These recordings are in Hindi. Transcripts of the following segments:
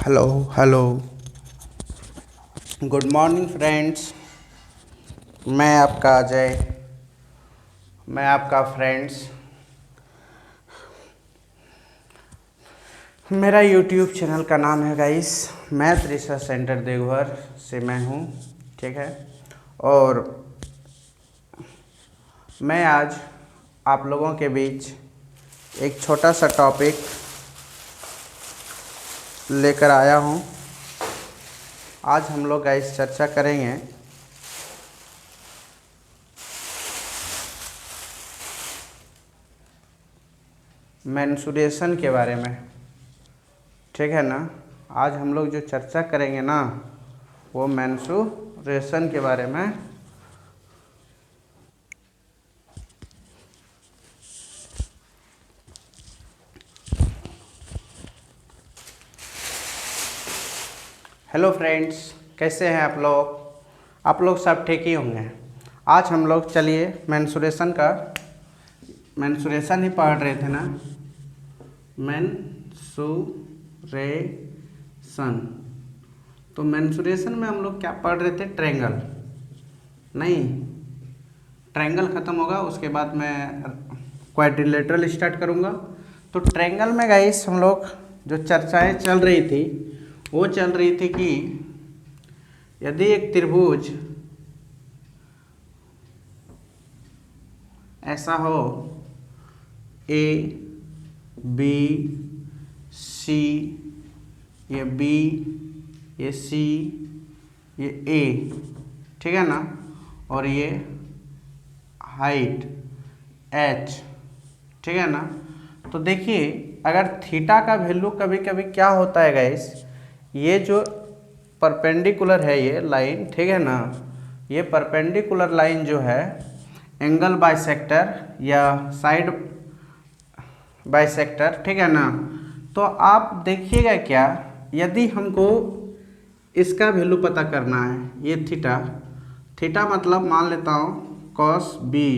Hello hello. Good morning friends. मैं आपका अजय, मैं आपका फ्रेंड्स। मेरा यूट्यूब चैनल का नाम है guys math research centre Deoghar से मैं हूँ, ठीक है। और मैं आज आप लोगों के बीच एक छोटा सा टॉपिक लेकर आया हूँ। आज हम लोग गाइस चर्चा करेंगे मेंसुरेशन के बारे में, ठीक है ना। आज हम लोग जो चर्चा करेंगे ना वो मेंसुरेशन के बारे में। हेलो फ्रेंड्स, कैसे हैं आप लोग? आप लोग सब ठीक ही होंगे। आज हम लोग चलिए मेंसुरेशन ही पढ़ रहे थे ना, मेंसुरेशन। तो मेंसुरेशन में हम लोग क्या पढ़ रहे थे? ट्रायंगल। नहीं, ट्रायंगल ख़त्म होगा उसके बाद मैं क्वाड्रिलेटरल स्टार्ट करूँगा। तो ट्रायंगल में गाइस हम लोग जो चर्चाएं चल रही थी वो चल रही थी कि यदि एक त्रिभुज ऐसा हो ए बी सी, ये बी, ये सी, ये ए, ठीक है ना, और ये हाइट एच, ठीक है ना। तो देखिए अगर थीटा का वैल्यू कभी कभी क्या होता है गाइस, ये जो परपेंडिकुलर है ये लाइन, ठीक है ना, ये परपेंडिकुलर लाइन जो है एंगल बाइसेक्टर या साइड बाइसेक्टर, ठीक है ना। तो आप देखिएगा क्या, यदि हमको इसका वैल्यू पता करना है, ये थीटा मतलब मान लेता हूँ cos B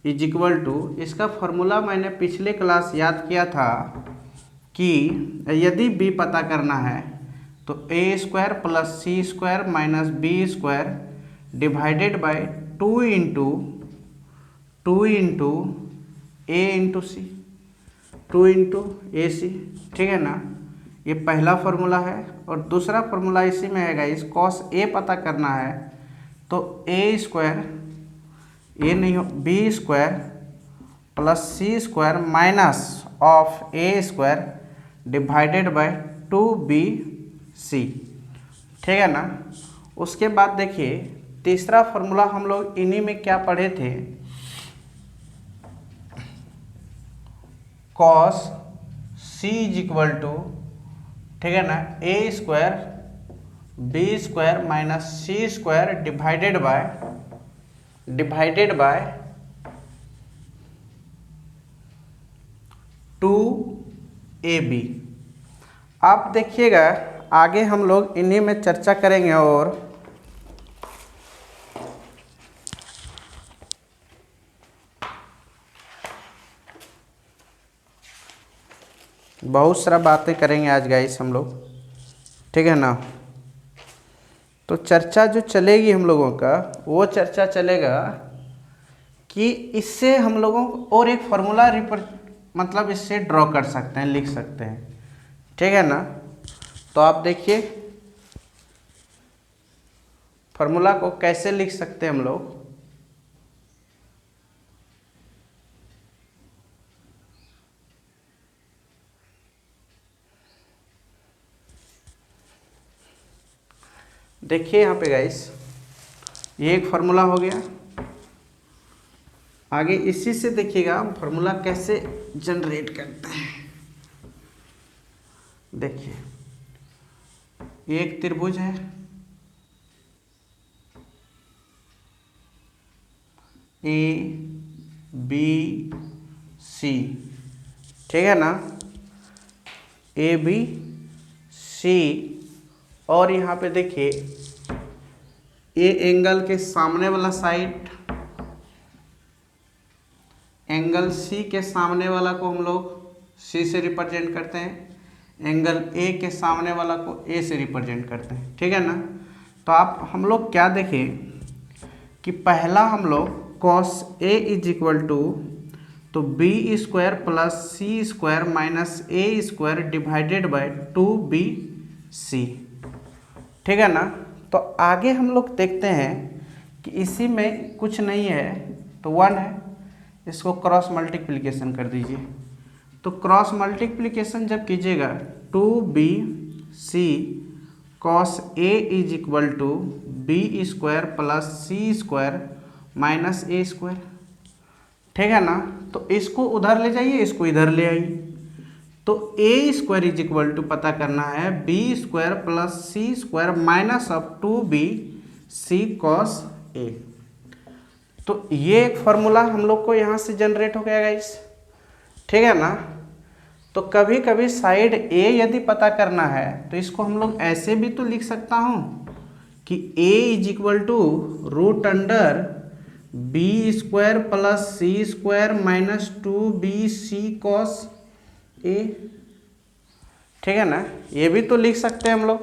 is equal to, इसका फॉर्मूला मैंने पिछले क्लास याद किया था कि यदि बी पता करना है तो a square plus C square minus b square divided by two into a into c, two into a c, ठीक है ना। ये पहला फॉर्मूला है। और दूसरा फॉर्मूला इसी में है गाइस, कॉस ए पता करना है तो ए स्क्वायर, ए नहीं हो, B square plus C square minus of A square divided by two B C, ठीक है ना। उसके बाद देखिए तीसरा फॉर्मूला हम लोग इन्हीं में क्या पढ़े थे, cos c is equal to, ठीक है ना, a square b square minus c square divided by two a b. आप देखिएगा आगे हम लोग इन्हीं में चर्चा करेंगे और बहुत सारा बातें करेंगे आज गाइस हम लोग, ठीक है ना। तो चर्चा जो चलेगी हम लोगों का वो चर्चा चलेगा कि इससे हम लोगों को और एक फार्मूला मतलब इससे ड्रॉ कर सकते हैं, लिख सकते हैं, ठीक है ना। तो आप देखिए फार्मूला को कैसे लिख सकते हैं हम लोग। देखिए यहाँ पे गाइस ये एक फार्मूला हो गया। आगे इसी से देखिएगा हम फार्मूला कैसे जनरेट करते हैं। देखिए ये एक त्रिभुज है, ए बी सी, ठीक है ना, ए बी सी। और यहाँ पे देखिए ए एंगल के सामने वाला साइड, एंगल सी के सामने वाला को हम लोग सी से रिप्रेजेंट करते हैं। एंगल ए के सामने वाला को ए से रिप्रेजेंट करते हैं, ठीक है ना। तो आप हम लोग क्या देखें कि पहला हम लोग cos A is equal to तो B square plus C square minus A square divided by 2bc, ठीक है ना। तो आगे हम लोग देखते हैं कि इसी में कुछ नहीं है तो 1 है, इसको क्रॉस मल्टीप्लिकेशन कर दीजिए। तो क्रॉस मल्टीप्लिकेशन जब कीजिएगा 2bc cos A is equal to B square plus C square minus A square, ठीक है ना। तो इसको उधर ले जाइए, इसको इधर ले आइए। तो a square is equal to पता करना है B square plus C square minus of 2bc cos a. तो ये एक फॉर्मूला हम लोग को यहाँ से जनरेट हो गया गाइस, ठीक है ना। तो कभी कभी साइड ए यदि पता करना है तो इसको हम लोग ऐसे भी तो लिख सकता हूँ कि a is equal to root under b square plus C square minus 2bc cos a, ठीक है ना। ये भी तो लिख सकते हैं हम लोग,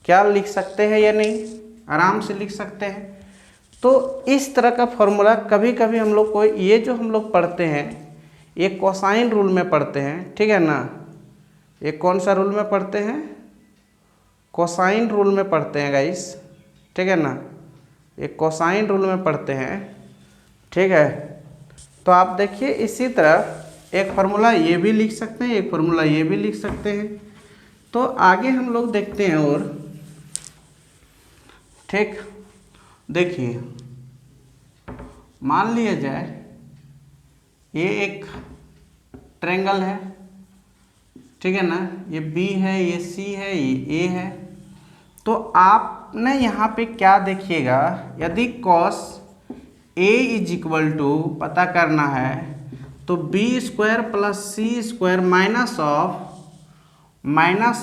क्या लिख सकते हैं या नहीं, आराम से लिख सकते हैं। तो इस तरह का फॉर्मूला कभी कभी हम लोग को, ये जो हम लोग पढ़ते हैं ये कोसाइन रूल में पढ़ते हैं, ठीक है ना। ये कौन सा रूल में पढ़ते हैं, कोसाइन रूल में पढ़ते हैं गाइस, ठीक है ना। ये कोसाइन रूल में पढ़ते हैं, ठीक है। तो आप देखिए इसी तरह एक फार्मूला ये भी लिख सकते हैं, एक फार्मूला ये भी लिख सकते हैं। तो आगे हम लोग देखते हैं और, ठीक, देखिए मान लिया जाए ये एक ट्रायंगल है, ठीक है ना। ये बी है, ये सी है, ये ए है। तो आपने यहाँ पे क्या देखिएगा, यदि cos A is equal to पता करना है तो B square plus C square minus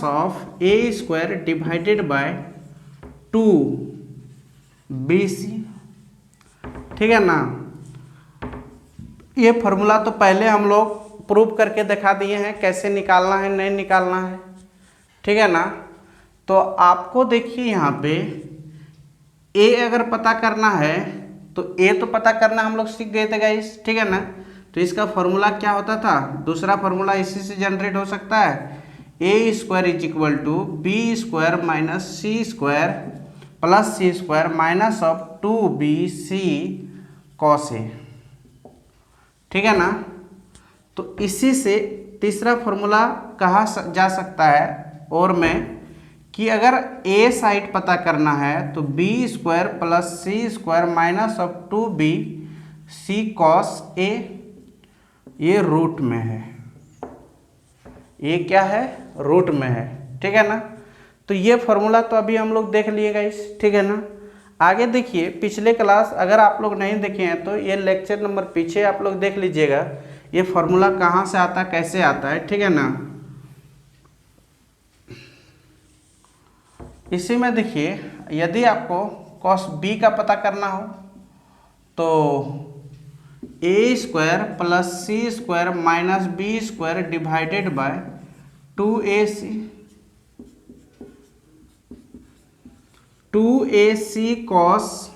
of A square divided by 2bc, ठीक है ना। ये फॉर्मूला तो पहले हम लोग प्रूव करके दिखा दिए हैं कैसे निकालना है, नहीं निकालना है, ठीक है ना। तो आपको देखिए यहाँ पे ए अगर पता करना है तो ए तो पता करना हम लोग सीख गए थे गाइस, ठीक है ना। तो इसका फॉर्मूला क्या होता था, दूसरा फॉर्मूला इसी से जनरेट हो सकता है, a square is equal to B square minus c square plus C square minus of 2bc cos a, ठीक है ना। तो इसी से तीसरा फॉर्मूला कहा जा सकता है और में कि अगर ए साइड पता करना है तो B square plus C square minus of 2bc cos a, ये रूट में है, ये क्या है, रूट में है, ठीक है ना। तो ये फॉर्मूला तो अभी हम लोग देख लिए गाइस, ठीक है ना। आगे देखिए पिछले क्लास अगर आप लोग नहीं देखे हैं तो ये लेक्चर नंबर पीछे आप लोग देख लीजिएगा, ये फॉर्मूला कहाँ से आता है, कैसे आता है, ठीक है ना। इसी में देखिए यदि आपको कॉस बी का पता करना हो तो a square plus C square minus b square divided by 2ac cos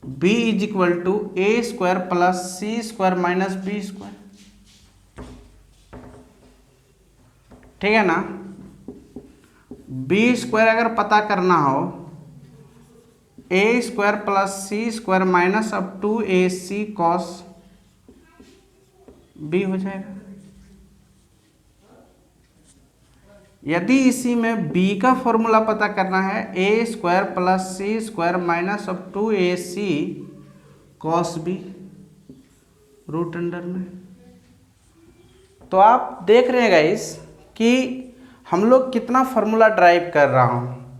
B is equal to a square plus C square minus b square, ठीक है ना। बी स्क्वायर अगर पता करना हो a square plus C square minus अब 2ac कॉस बी हो जाएगा। यदि इसी में b का फॉर्मूला पता करना है a square plus C square minus of 2ac cos b root under में। तो आप देख रहे हैं गाइस कि हम लोग कितना फॉर्मूला ड्राइव कर रहा हूँ,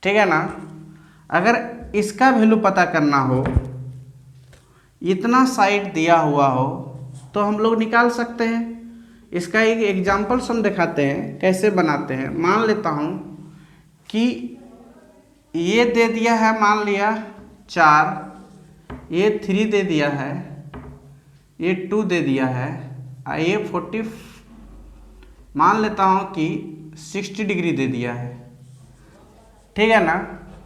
ठीक है ना। अगर इसका वैल्यू पता करना हो, इतना साइड दिया हुआ हो तो हम लोग निकाल सकते हैं। इसका एक एग्जाम्पल हम दिखाते हैं कैसे बनाते हैं। मान लेता हूँ कि ये दे दिया है, मान लिया 4, ये 3 दे दिया है, ये 2 दे दिया है, ये मान लेता हूँ कि 60 डिग्री दे दिया है, ठीक है ना।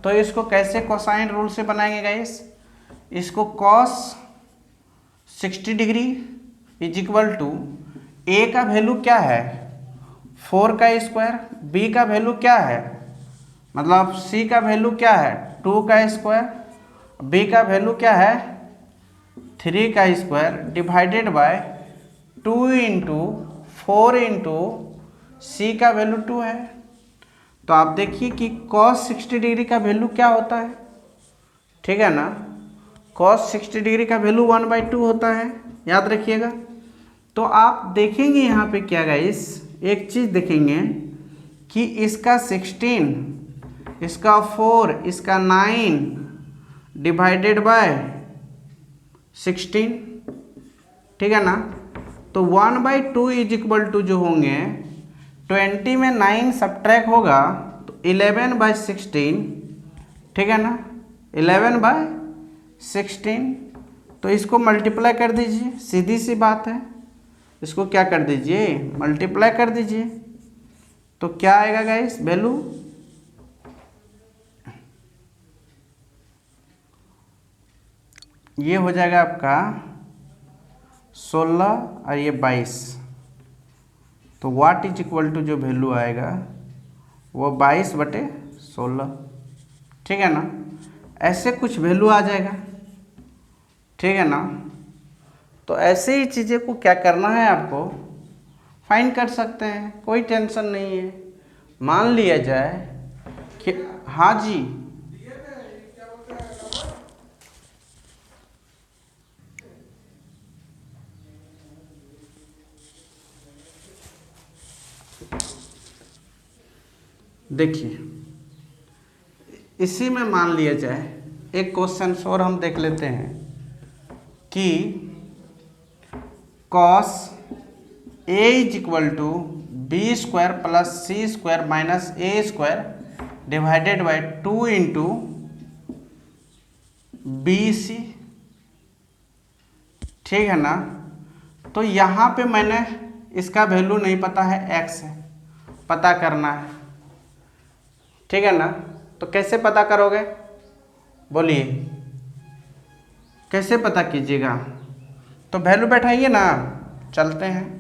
तो इसको कैसे कोसाइन रूल से बनाएंगे गाइस, इसको cos 60 degree is equal to a का वैल्यू क्या है 4 का स्क्वायर, बी का वैल्यू क्या है, मतलब सी का वैल्यू क्या है 2 का स्क्वायर, बी का वैल्यू क्या है 3 का square, divided by 2 into 4 into c का वैल्यू 2 है। तो आप देखिए कि cos 60 डिग्री का वैल्यू क्या होता है, ठीक है ना। cos 60 डिग्री का वैल्यू 1/2 होता है, याद रखिएगा। तो आप देखेंगे यहाँ पे क्या गाइस, एक चीज़ देखेंगे कि इसका 16, इसका 4, इसका 9 डिवाइडेड बाय 16, ठीक है ना। तो 1/2 इज इक्वल टू जो होंगे 20 में 9 सब्ट्रैक्ट होगा तो 11/16, ठीक है ना, 11/16। तो इसको मल्टीप्लाई कर दीजिए, सीधी सी बात है, इसको क्या कर दीजिए मल्टीप्लाई कर दीजिए। तो क्या आएगा गाइस वैल्यू, ये हो जाएगा आपका 16 और ये 22। तो वाट इज इक्वल टू जो वैल्यू आएगा वो 22/16, ठीक है ना। ऐसे कुछ वैल्यू आ जाएगा, ठीक है ना। तो ऐसे ही चीज़ें को क्या करना है आपको फाइंड कर सकते हैं, कोई टेंशन नहीं है। मान लिया जाए कि हाँ जी देखिए, इसी में मान लिया जाए एक क्वेश्चन और हम देख लेते हैं कि cos a is equal to B square plus C square minus A square divided by 2 into B C, ठीक है ना। तो यहाँ पे मैंने इसका वैल्यू नहीं पता है, x है, पता करना है, ठीक है ना। तो कैसे पता करोगे बोलिए, कैसे पता कीजिएगा, तो वैल्यू बैठाइए ना, चलते हैं।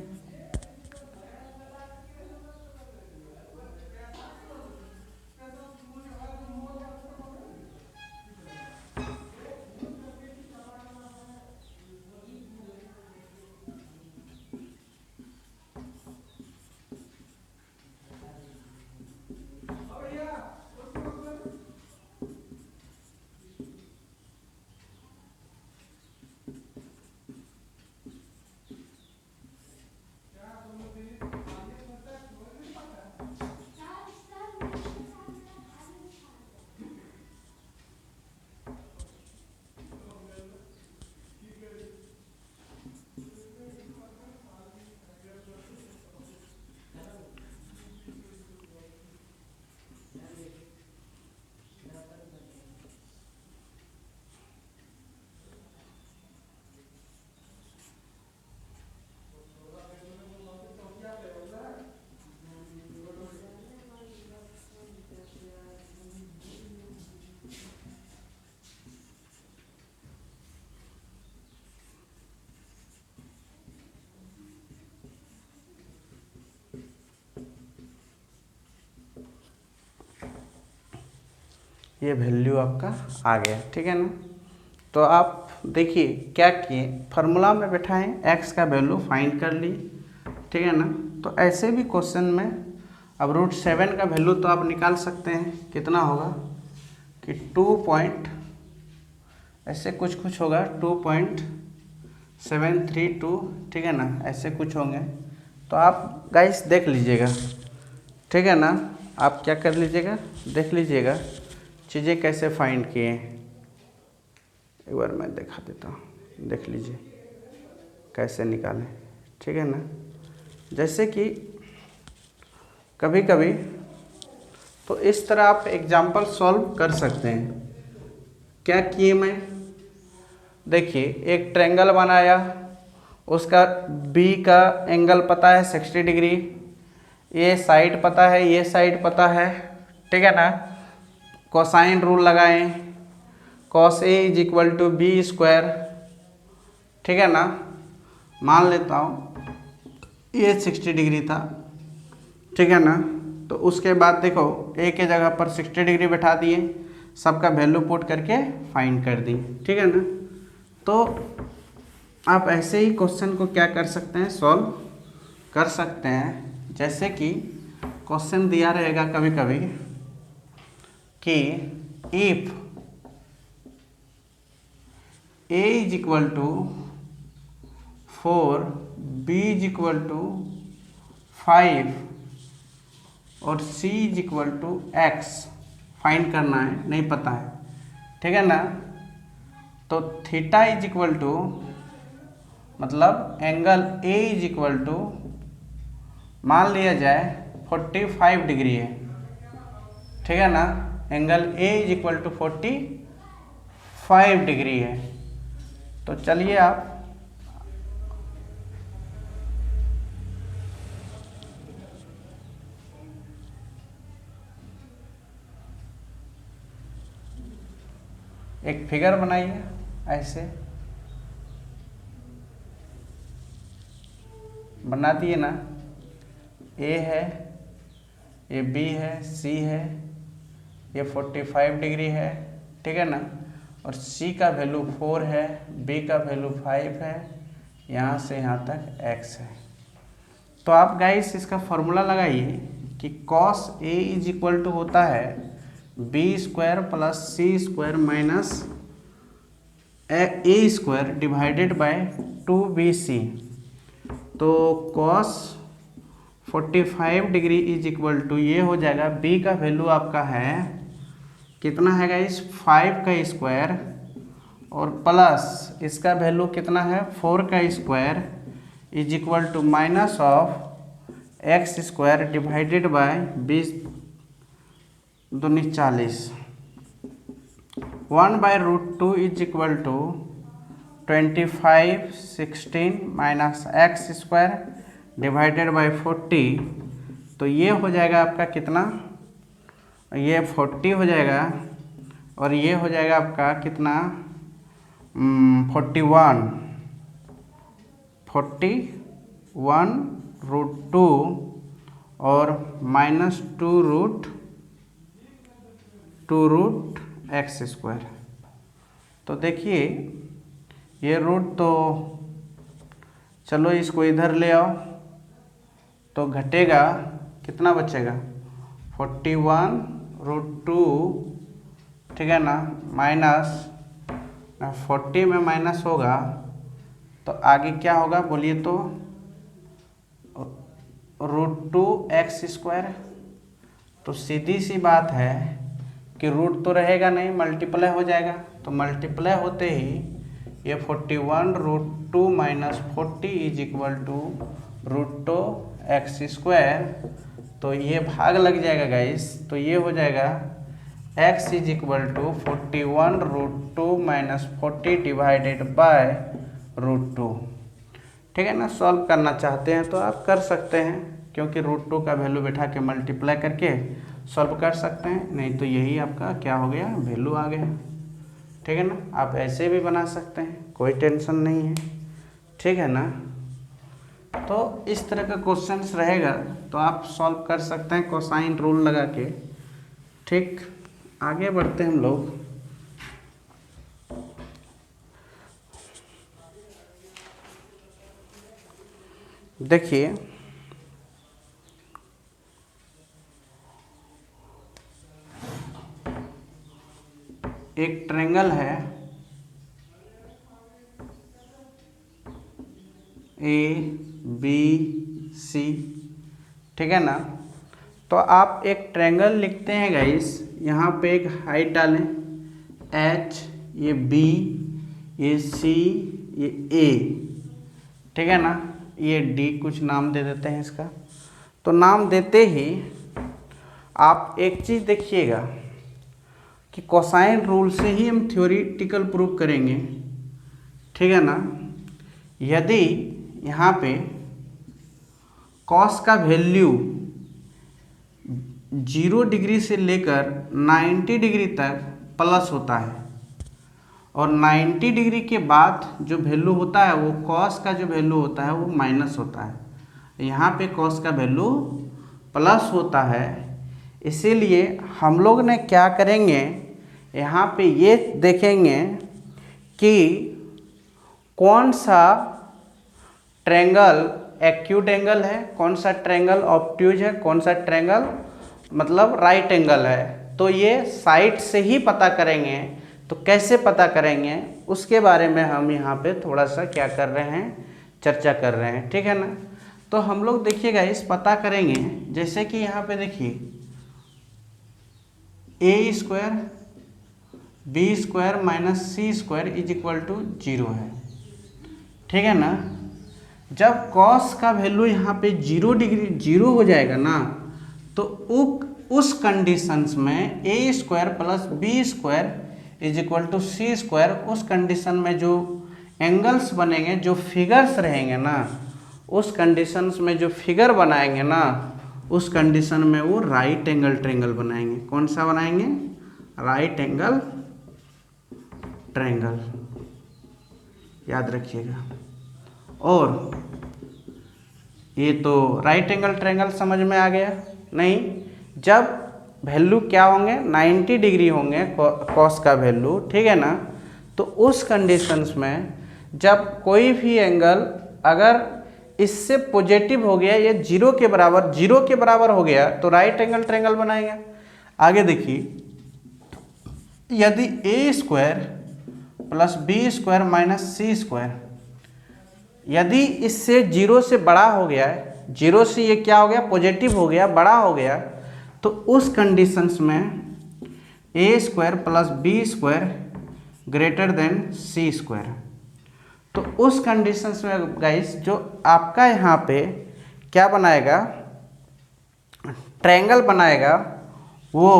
ये वैल्यू आपका आ गया, ठीक है ना। तो आप देखिए क्या किए, फार्मूला में बैठाएं, x का वैल्यू फाइंड कर ली, ठीक है ना। तो ऐसे भी क्वेश्चन में अब √7 का वैल्यू तो आप निकाल सकते हैं, कितना होगा कि 2 ऐसे कुछ होगा 2.732, ठीक है ना, ऐसे कुछ होंगे। तो आप गाइस देख लीजिएगा, ठीक है ना, आप क्या कर लीजिएगा देख लीजिएगा चीज़ें कैसे फाइंड किए हैं। एक बार मैं दिखा देता हूँ, देख लीजिए कैसे निकालें, ठीक है ना। जैसे कि कभी कभी तो इस तरह आप एग्जाम्पल सॉल्व कर सकते हैं। क्या किए मैं, देखिए एक ट्रायंगल बनाया, उसका बी का एंगल पता है 60 डिग्री, ये साइड पता है, ये साइड पता है, ठीक है ना। कोसाइन रूल लगाएं, cos A is equal to B square, ठीक है ना। मान लेता हूँ ये 60 डिग्री था, ठीक है ना। तो उसके बाद देखो ए के जगह पर 60 डिग्री बैठा दिए, सबका वैल्यू पुट करके फाइंड कर दी, ठीक है ना। तो आप ऐसे ही क्वेश्चन को क्या कर सकते हैं, सॉल्व कर सकते हैं। जैसे कि क्वेश्चन दिया रहेगा कभी कभी कि if a is equal to 4, b is equal to 5 और c is equal to x find करना है, नहीं पता है, ठीक है ना। तो थीटा इज इक्वल टू, मतलब angle a is equal to मान लिया जाए 45 डिग्री है, ठीक है ना। Angle a is equal to 45 degree है। तो चलिए आप एक फिगर बनाइए ऐसे, बना दिए ना। ए है, ये बी है, सी है, ये 45 डिग्री है, ठीक है ना। और सी का वैल्यू 4 है, बी का वैल्यू 5 है, यहाँ से यहाँ तक x है। तो आप गाइस इसका फॉर्मूला लगाइए कि cos A is equal to होता है B square plus C square minus A square divided by 2bc। तो cos 45 degree is equal to ये हो जाएगा, b का वैल्यू आपका है कितना है गाइस, 5 का स्क्वायर और प्लस इसका वैल्यू कितना है 4 का square is equal to minus of X square divided by 20 दूनी 40। 1/√2 is equal to 25 16 minus X square divided by 40। तो ये हो जाएगा आपका कितना, ये 40 हो जाएगा और ये हो जाएगा आपका कितना 41√2 और माइनस 2√x स्क्वायर। तो देखिए ये रूट, तो चलो इसको इधर ले आओ तो घटेगा, कितना बचेगा 41√2, ठीक है ना, माइनस 40 में माइनस होगा तो आगे क्या होगा बोलिए तो, √2x स्क्वायर। तो सीधी सी बात है कि रूट तो रहेगा नहीं, मल्टीप्लाई हो जाएगा। तो मल्टीप्लाई होते ही ये 41√2 minus 40 is equal to √2x square. तो ये भाग लग जाएगा गाइस, तो ये हो जाएगा x is equal to 41√2 minus 40 divided by √2, ठीक है ना। सॉल्व करना चाहते हैं तो आप कर सकते हैं, क्योंकि √2 का वैल्यू बैठा के मल्टीप्लाई करके सॉल्व कर सकते हैं, नहीं तो यही आपका क्या हो गया, वैल्यू आ गया, ठीक है ना। आप ऐसे भी बना सकते हैं, कोई टेंशन नहीं है, ठीक है ना। तो इस तरह का क्वेश्चंस रहेगा तो आप सॉल्व कर सकते हैं कोसाइन रूल लगा के, ठीक। आगे बढ़ते हैं हम लोग। देखिए एक ट्रायंगल है ABC, ठीक है ना। तो आप एक ट्रायंगल लिखते हैं गाइस, यहाँ पे एक हाइट डालें H, ये B, ये C, ये A, ठीक है ना। ये D कुछ नाम दे देते हैं इसका। तो नाम देते ही आप एक चीज़ देखिएगा कि कोसाइन रूल से ही हम थ्योरेटिकल प्रूफ करेंगे, ठीक है ना। यदि यहाँ पे कॉस का वैल्यू 0 डिग्री से लेकर 90 डिग्री तक प्लस होता है, और 90 डिग्री के बाद जो वैल्यू होता है वो कॉस का जो वैल्यू होता है वो माइनस होता है। यहाँ पे कॉस का वैल्यू प्लस होता है, इसीलिए हम लोग ने क्या करेंगे, यहाँ पे ये देखेंगे कि कौन सा ट्रायंगल एक्यूट एंगल है, कौन सा ट्रायंगल ऑब्ट्यूज है, कौन सा ट्रायंगल मतलब राइट एंगल है। तो ये साइड से ही पता करेंगे। तो कैसे पता करेंगे उसके बारे में हम यहाँ पे थोड़ा सा क्या कर रहे हैं, चर्चा कर रहे हैं, ठीक है ना। तो हम लोग देखिएगा इस पता करेंगे, जैसे कि यहाँ पे देखिए a square b square minus c square is equal to 0 है, ठीक है ना। जब कॉस का वैल्यू यहाँ पे 0 डिग्री 0 हो जाएगा ना, तो उस कंडीशंस में a square plus b square is equal to c square, उस कंडीशन में जो एंगल्स बनेंगे, जो फिगर्स रहेंगे ना, उस कंडीशंस में जो फिगर बनाएंगे ना, उस कंडीशन में वो राइट एंगल ट्रायंगल बनाएंगे। कौन सा बनाएंगे? राइट एंगल ट्रायंगल, याद रखिएगा। और ये तो राइट एंगल ट्रायंगल समझ में आ गया। नहीं, जब वैल्यू क्या होंगे 90 डिग्री होंगे कॉस का वैल्यू, ठीक है ना, तो उस कंडीशंस में जब कोई भी एंगल अगर इससे पॉजिटिव हो गया, ये 0 के बराबर हो गया, तो राइट एंगल ट्रायंगल बनाएंगे। आगे देखिए, यदि a square plus b square minus c square, यदि इससे 0 से बड़ा हो गया है, 0 से ये क्या हो गया, पॉजिटिव हो गया, बड़ा हो गया, तो उस कंडीशंस में a square plus b square greater than c square. तो उस कंडीशंस में गाइस जो आपका यहाँ पे क्या बनाएगा, ट्रायंगल बनाएगा, वो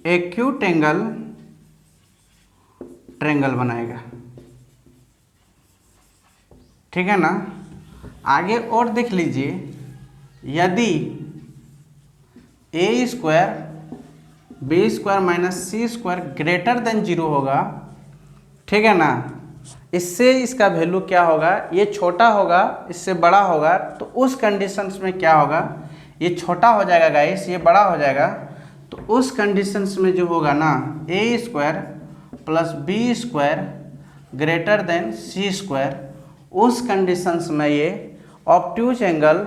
एक्यूट एंगल ट्रायंगल बनाएगा, ठीक है ना। आगे और देख लीजिए, यदि a square b square minus c square greater then 0 होगा, ठीक है ना, इससे इसका वैल्यू क्या होगा, ये छोटा होगा, इससे बड़ा होगा, तो उस कंडीशंस में क्या होगा, ये छोटा हो जाएगा गाइस, ये बड़ा हो जाएगा। तो उस कंडीशंस में जो होगा ना, a square plus b square greater than c square, उस कंडीशंस में ये ऑब्ट्यूज एंगल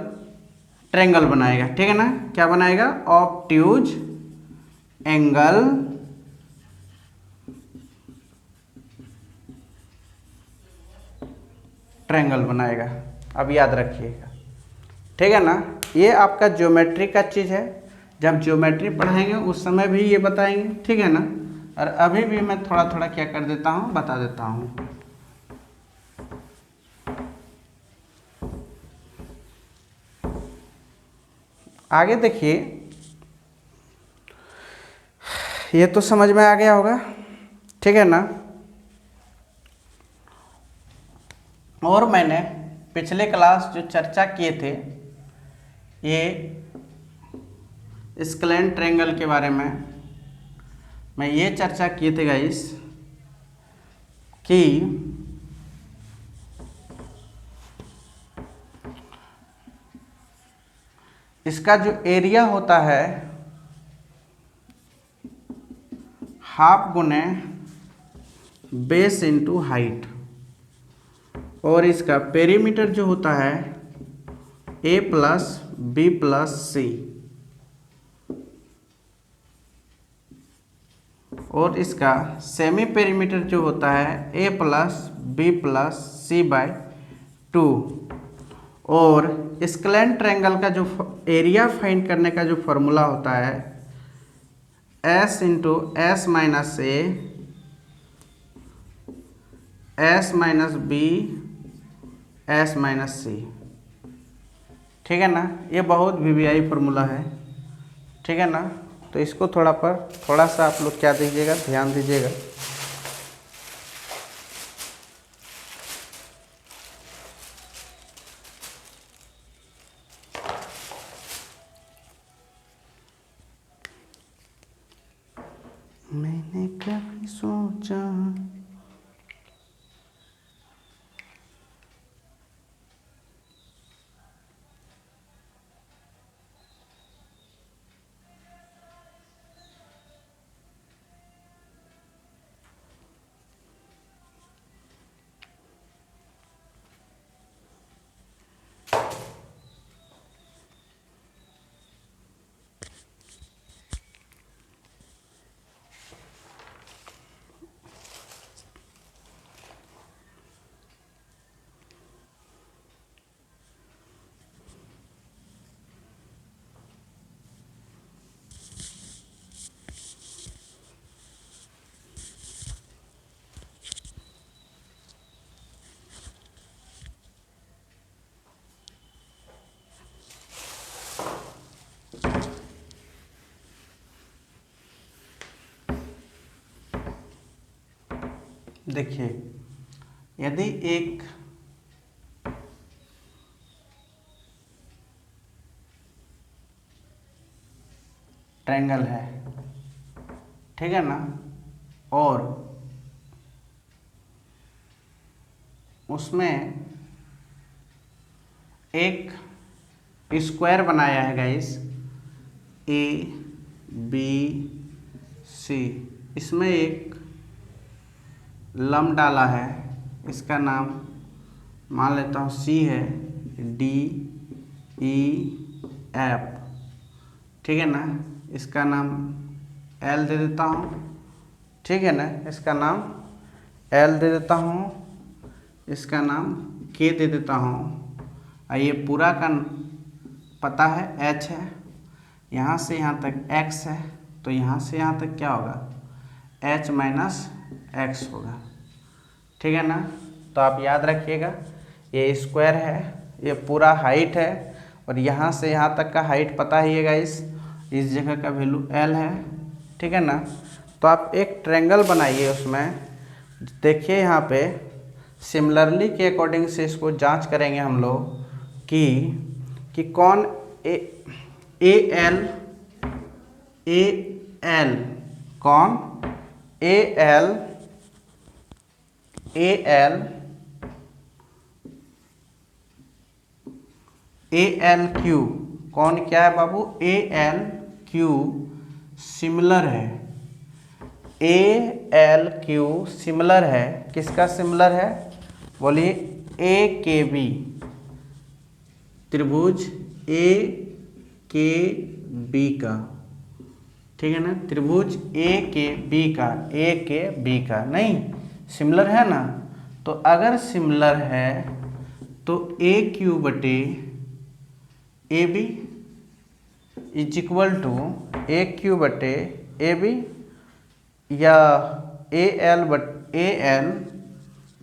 ट्रायंगल बनाएगा, ठीक है ना। क्या बनाएगा? ऑब्ट्यूज एंगल ट्रायंगल बनाएगा। अब याद रखिएगा, ठीक है ना। ये आपका ज्योमेट्री का चीज़ है, जब ज्योमेट्री पढ़ाएंगे उस समय भी ये बताएंगे, ठीक है ना। और अभी भी मैं थोड़ा थोड़ा क्या कर देता हूँ, बता देता हूँ। आगे देखिए, ये तो समझ में आ गया होगा, ठीक है ना। और मैंने पिछले क्लास जो चर्चा किए थे, ये स्क्लेन ट्रायंगल के बारे में मैं ये चर्चा किए थे गाइस कि इसका जो एरिया होता है हाफ गुने बेस इंटू हाइट, और इसका पेरीमीटर जो होता है ए प्लस बी प्लस सी, और इसका सेमी पेरीमीटर जो होता है ए प्लस बी प्लस सी बाय 2। और स्क्लेन ट्रायंगल का जो एरिया फाइंड करने का जो फॉर्मूला होता है s into s minus a s minus b s minus c, ठीक है ना। ये बहुत वीवीआई फार्मूला है, ठीक है ना। तो इसको थोड़ा सा आप लोग क्या दीजिएगा, ध्यान दीजिएगा। मैंने कभी सोचा। देखिए, यदि एक ट्रायंगल है, ठीक है ना, और उसमें एक स्क्वायर बनाया है गाइस, ए बी सी, इसमें एक लंब डाला है, इसका नाम मान लेता हूँ सी है, डी ई एफ, ठीक है ना, इसका नाम एल दे देता हूँ, ठीक है ना, इसका नाम एल दे देता हूँ, इसका नाम के दे देता हूँ, और ये पूरा का पता है एच है, यहाँ से यहाँ तक एक्स है, तो यहाँ से यहाँ तक क्या होगा, एच माइनस एक्स होगा, ठीक है ना। तो आप याद रखिएगा, ये स्क्वायर है, ये पूरा हाइट है, और यहाँ से यहाँ तक का हाइट पता ही है इस जगह का वैल्यू एल है, ठीक है ना। तो आप एक ट्रायंगल बनाइए, उसमें देखिए यहाँ पे सिमिलरली के अकॉर्डिंग से इसको जांच करेंगे हम लोग कि कौन ए एल कौन ए एल क्यू, कौन क्या है बाबू, ए एल क्यू सिमिलर है, ए एल क्यू सिमिलर है, किसका सिमिलर है, बोलिए ए के बी, त्रिभुज ए के बी का, ठीक है ना, त्रिभुज ए के बी का नहीं सिमिलर है ना। तो अगर सिमिलर है तो ए क्यू बटे A B is equal to A Q बटे ए बी, या ए एल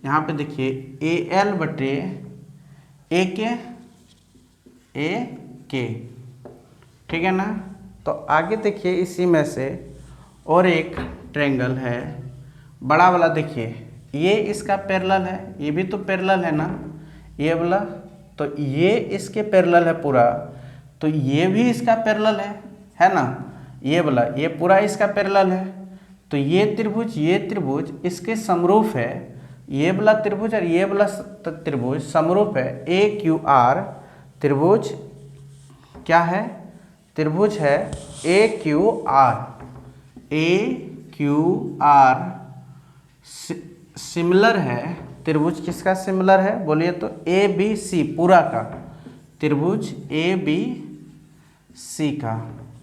यहाँ पे देखिए ए एल बटे ए के, ठीक है ना। तो आगे देखिए इसी में से और एक ट्रायंगल है बड़ा वाला, देखिए ये इसका पैरेलल है, ये भी तो पैरेलल है ना, ये वाला, तो ये इसके पैरेलल है पूरा, तो ये भी इसका पैरेलल है ना, ये वाला ये पूरा इसका पैरेलल है, तो ये त्रिभुज इसके समरूप है, ये वाला त्रिभुज और ये वाला त्रिभुज समरूप है, ए क्यू आर त्रिभुज क्या है, त्रिभुज है ए क्यू आर सिमिलर है, त्रिभुज किसका सिमिलर है, बोलिए तो ए बी सी पूरा का, त्रिभुज ए बी सी का,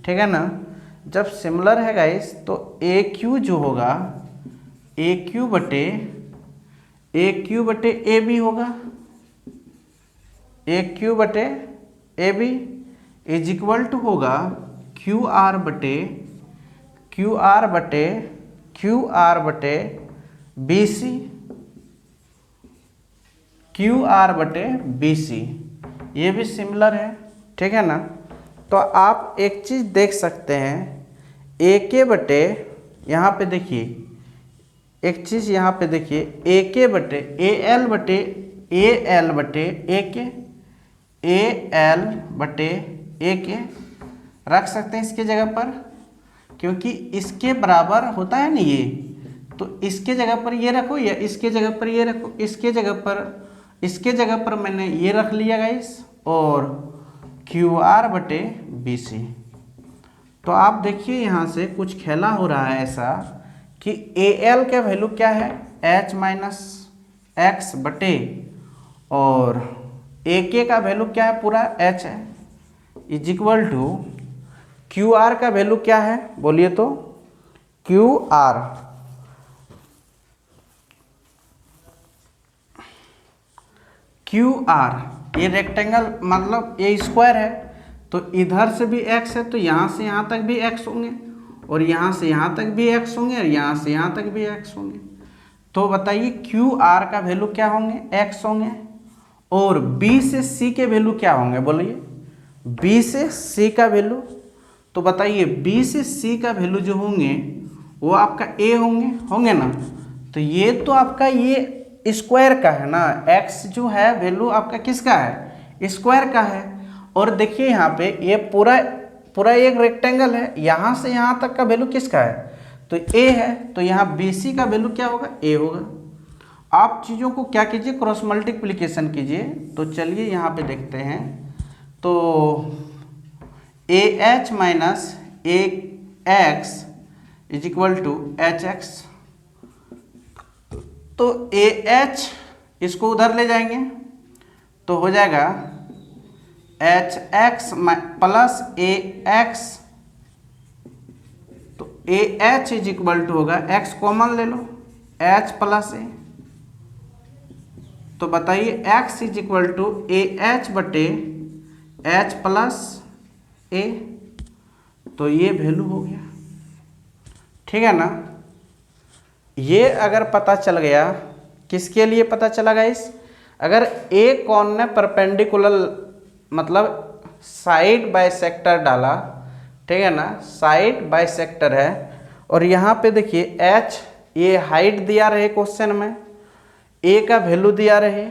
ठीक है ना। जब सिमिलर है गाइस तो ए क्यू जो होगा ए क्यू बटे ए बी होगा, ए क्यू बटे A B is equal to होगा क्यू आर बटे बी सी, ये भी सिमिलर है, ठीक है ना। तो आप एक चीज़ देख सकते हैं, ए के बटे यहाँ पे देखिए, एक चीज़ यहाँ पे देखिए, ए के बटे ए एल बटे ए के रख सकते हैं इसके जगह पर, क्योंकि इसके बराबर होता है ना ये, तो इसके जगह पर ये रखो या इसके जगह पर ये रखो, इसके जगह पर मैंने ये रख लिया गाइस, और QR बटे BC। तो आप देखिए यहाँ से कुछ खेला हो रहा है ऐसा कि AL का वैल्यू क्या है, H माइनस एक्स बटे, और AK का वैल्यू क्या है, पूरा H है, इज इक्वल टू QR का वैल्यू क्या है बोलिए तो, QR ये रेक्टेंगल मतलब ये स्क्वायर है, तो इधर से भी x है, तो यहाँ से यहाँ तक भी x होंगे, और यहाँ से यहाँ तक भी x होंगे, और यहाँ से यहाँ तक भी x होंगे। तो बताइए QR का वैल्यू क्या होंगे, x होंगे, और B से C के वैल्यू क्या होंगे बोलिए, B से C का वैल्यू। तो बताइए B से C का वैल्यू जो होंगे वो आपका A होंगे ना। तो ये तो आपका ये स्क्वायर का है ना, x जो है वैल्यू आपका किसका है, स्क्वायर का है। और देखिए यहाँ पे ये पूरा एक रेक्टेंगल है, यहाँ से यहाँ तक का वैल्यू किसका है, तो A है, तो यहाँ BC का वैल्यू क्या होगा, A होगा। आप चीज़ों को क्या कीजिए, क्रॉस मल्टीप्लिकेशन कीजिए। तो चलिए यहाँ पे देखते हैं, तो AH minus AX is equal to HX। तो AH इसको उधर ले जाएंगे तो हो जाएगा HX प्लस AX। तो AH इज इक्वल टू होगा, X कॉमन ले लो, H प्लस A। तो बताइए X is equal to AH बटे H प्लस A। तो ये वैल्यू हो गया, ठीक है ना। ये अगर पता चल गया, किसके लिए पता चला गाइस, अगर A कॉन ने परपेंडिकुलर मतलब साइड बाइसेक्टर डाला, ठीक है ना, साइड बाइसेक्टर है, और यहाँ पे देखिए H ये हाइट दिया रहे क्वेश्चन में, A का वैल्यू दिया रहे,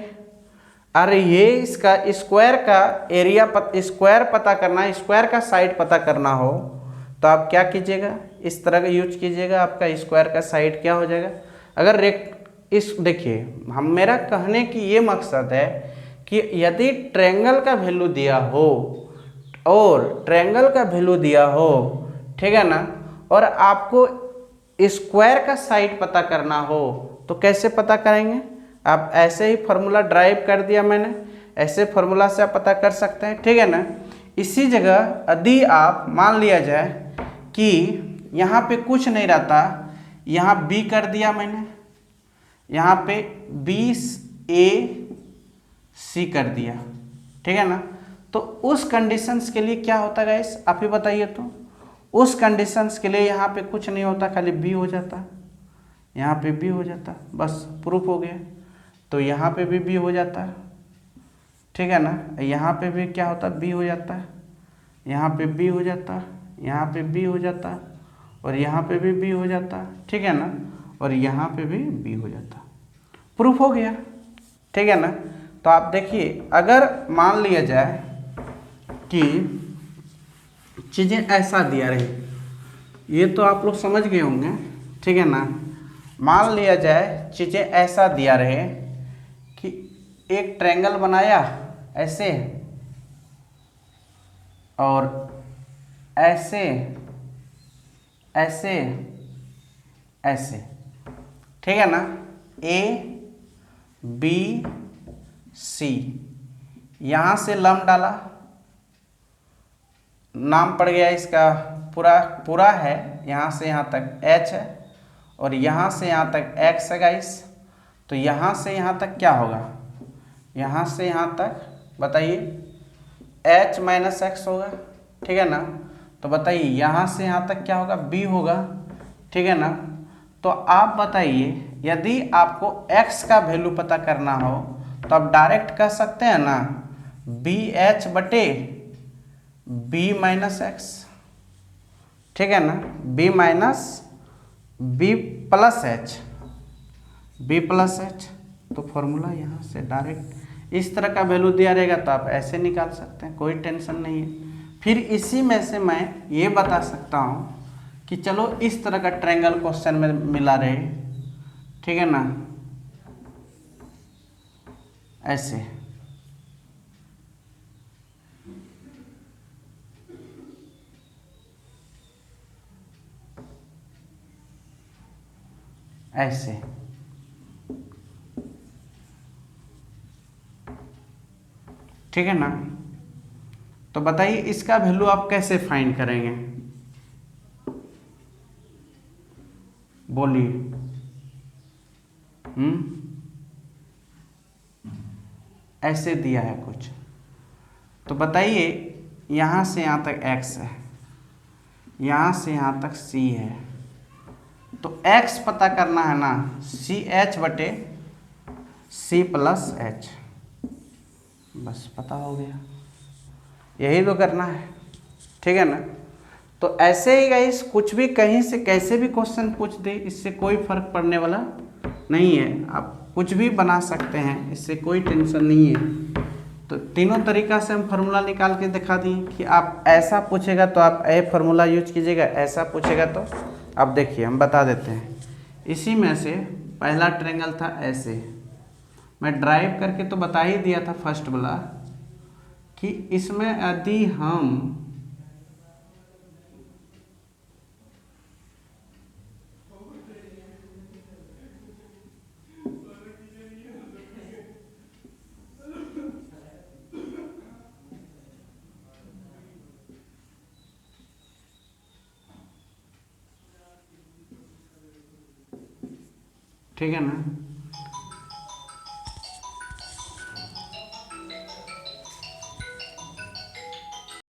अरे ये इसका स्क्वायर का एरिया स्क्वायर पता करना, स्क्वायर का साइड पता करना हो तो आप क्या कीजिएगा, इस तरह का यूज कीजिएगा, आपका स्क्वायर का साइड क्या हो जाएगा। अगर देखिए हम मेरा कहने की ये मकसद है कि यदि ट्रायंगल का वैल्यू दिया हो और ट्रायंगल का वैल्यू दिया हो, ठीक है ना, और आपको स्क्वायर का साइड पता करना हो तो कैसे पता करेंगे, आप ऐसे ही फार्मूला ड्राइव कर दिया मैंने, ऐसे फार्मूला से आप पता कर सकते हैं, ठीक है ना। इसी जगह यदि आप मान लिया जाए कि यहाँ पे कुछ नहीं रहता, यहाँ B कर दिया मैंने, यहाँ पे BAC कर दिया, ठीक है ना। तो उस कंडीशंस के लिए क्या होता है गाइस, आप ही बताइए। तो उस कंडीशंस के लिए यहाँ पे कुछ नहीं होता, खाली B हो जाता, यहाँ पे B हो जाता, बस प्रूफ हो गया। तो यहाँ पे भी B हो जाता है, ठीक है ना, यहाँ पे भी क्या होता है, B हो जाता है, यहाँ पे B हो जाता है, यहाँ पे B हो जाता है, और यहाँ पे भी B हो जाता है, ठीक है ना, और यहाँ पे भी B हो जाता, प्रूफ हो गया, ठीक है ना। तो आप देखिए अगर मान लिया जाए कि चीज़ें ऐसा दिया रहे, ये तो आप लोग समझ गए होंगे, ठीक है ना। मान लिया जाए चीज़ें ऐसा दिया रहे कि एक ट्रायंगल बनाया ऐसे और ऐसे ऐसे ऐसे, ठीक है ना, ABC, यहाँ से लंब डाला, नाम पड़ गया इसका पूरा है, यहाँ से यहाँ तक H है, और यहाँ से यहाँ तक X है गाइस। तो यहाँ से यहाँ तक क्या होगा, यहाँ से यहाँ तक बताइए H माइनस एक्स होगा, ठीक है ना। तो बताइए यहाँ से यहाँ तक क्या होगा, B होगा, ठीक है ना। तो आप बताइए यदि आपको x का वैल्यू पता करना हो तो आप डायरेक्ट कह सकते हैं ना, BH बटे B माइनस एक्स, ठीक है ना, B minus B plus H, B plus H। तो फॉर्मूला यहाँ से डायरेक्ट इस तरह का वैल्यू दिया रहेगा तो आप ऐसे निकाल सकते हैं, कोई टेंशन नहीं है। फिर इसी में से मैं ये बता सकता हूँ कि कि चलो इस तरह का ट्रायंगल क्वेश्चन में मिला रहे, ठीक है ना, ऐसे ऐसे, ठीक है ना। तो बताइए इसका वैल्यू आप कैसे फाइंड करेंगे, बोलिए। ऐसे दिया है कुछ, तो बताइए यहाँ से यहाँ तक x है, यहाँ से यहाँ तक c है, तो x पता करना है ना, सी एच बटे सी प्लस एच, बस पता हो गया, यही तो करना है, ठीक है ना। तो ऐसे ही गाइस कुछ भी कहीं से कैसे भी क्वेश्चन पूछ दे, इससे कोई फर्क पड़ने वाला नहीं है, आप कुछ भी बना सकते हैं, इससे कोई टेंशन नहीं है। तो तीनों तरीका से हम फार्मूला निकाल के दिखा दिए कि आप ऐसा पूछेगा तो आप ए फार्मूला यूज कीजिएगा, ऐसा पूछेगा तो आप देखिए हम बता देते हैं। इसी में से पहला ट्रायंगल था ऐसे, मैं ड्राइव करके तो बता ही दिया था फर्स्ट वाला कि इसमें यदि हम ठीक है ना,